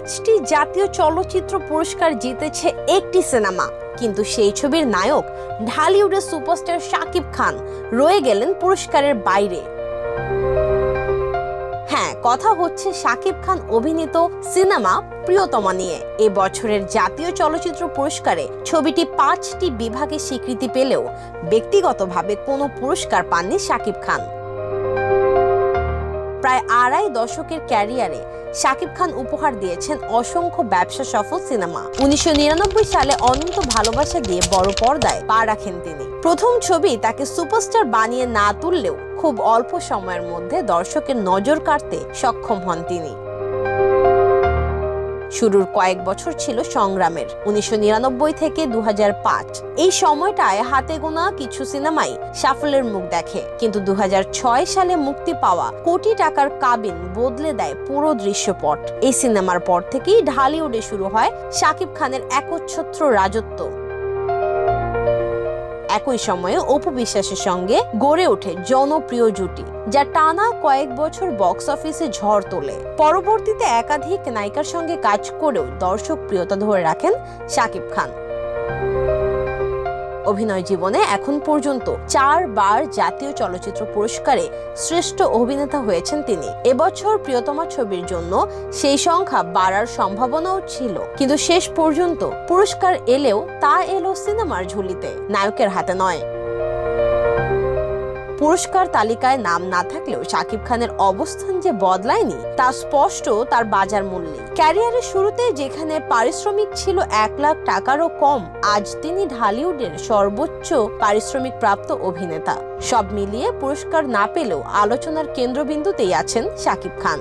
5টি জাতীয় চলচ্চিত্র পুরস্কার জিতেছে একটি সিনেমা, কিন্তু সেই ছবির নায়ক ঢালিউডের সুপারস্টার শাকিব খান রয়ে গেলেন পুরস্কারের বাইরে। হ্যাঁ, কথা হচ্ছে শাকিব খান অভিনীত সিনেমা প্রিয়তমা নিয়ে। এ বছরের জাতীয় চলচ্চিত্র পুরস্কারে ছবিটি 5টি বিভাগে স্বীকৃতি পেলেও ব্যক্তিগতভাবে কোনো পুরস্কার পাননি শাকিব খান। প্রায় আড়াই দশকের ক্যারিয়ারে শাকিব খান উপহার দিয়েছেন অসংখ্য ব্যবসা সফল সিনেমা। 1999 সালে অনন্ত ভালোবাসা দিয়ে বড় পর্দায় পা রাখেন তিনি। প্রথম ছবি তাকে সুপারস্টার বানিয়ে না তুললেও খুব অল্প সময়ের মধ্যে দর্শকের নজর কাড়তে সক্ষম হন তিনি। শুরুর কয়েক বছর ছিল সংগ্রামের। 1999 থেকে 2005 এই সময়টায় হাতে গোনা কিছু সিনেমাই সাফল্যের মুখ দেখে, কিন্তু 2006 সালে মুক্তি পাওয়া কোটি টাকার কাবিন বদলে দেয় পুরো দৃশ্যপট। এই সিনেমার পর থেকেই ঢালিউডে শুরু হয় শাকিব খানের একচ্ছত্র রাজত্ব। একই সময়ে অপু বিশ্বাসের সঙ্গে গড়ে ওঠে জনপ্রিয় জুটি, যা টানা কয়েক বছর বক্স অফিসে ঝড় তোলে। পরবর্তীতে একাধিক নায়িকার সঙ্গে কাজ করেও দর্শক প্রিয়তা ধরে রাখেন শাকিব খান। অভিনয় জীবনে এখন পর্যন্ত 4 বার জাতীয় চলচ্চিত্র পুরস্কারে শ্রেষ্ঠ অভিনেতা হয়েছেন তিনি। এবছর প্রিয়তমা ছবির জন্য সেই সংখ্যা বাড়ার সম্ভাবনাও ছিল, কিন্তু শেষ পর্যন্ত পুরস্কার এলেও তা এলো সিনেমার ঝুলিতে, নায়কের হাতে নয়। পুরস্কার তালিকায় নাম না থাকলেও শাকিব খানের অবস্থান যে বদলায়নি তা স্পষ্ট তার বাজার মূল্যে। ক্যারিয়ারের শুরুতে যেখানে পারিশ্রমিক ছিল 1 লাখ টাকারও কম, আজ তিনি ঢালিউডের সর্বোচ্চ পারিশ্রমিক প্রাপ্ত অভিনেতা। সব মিলিয়ে পুরস্কার না পেলেও আলোচনার কেন্দ্রবিন্দুতেই আছেন শাকিব খান।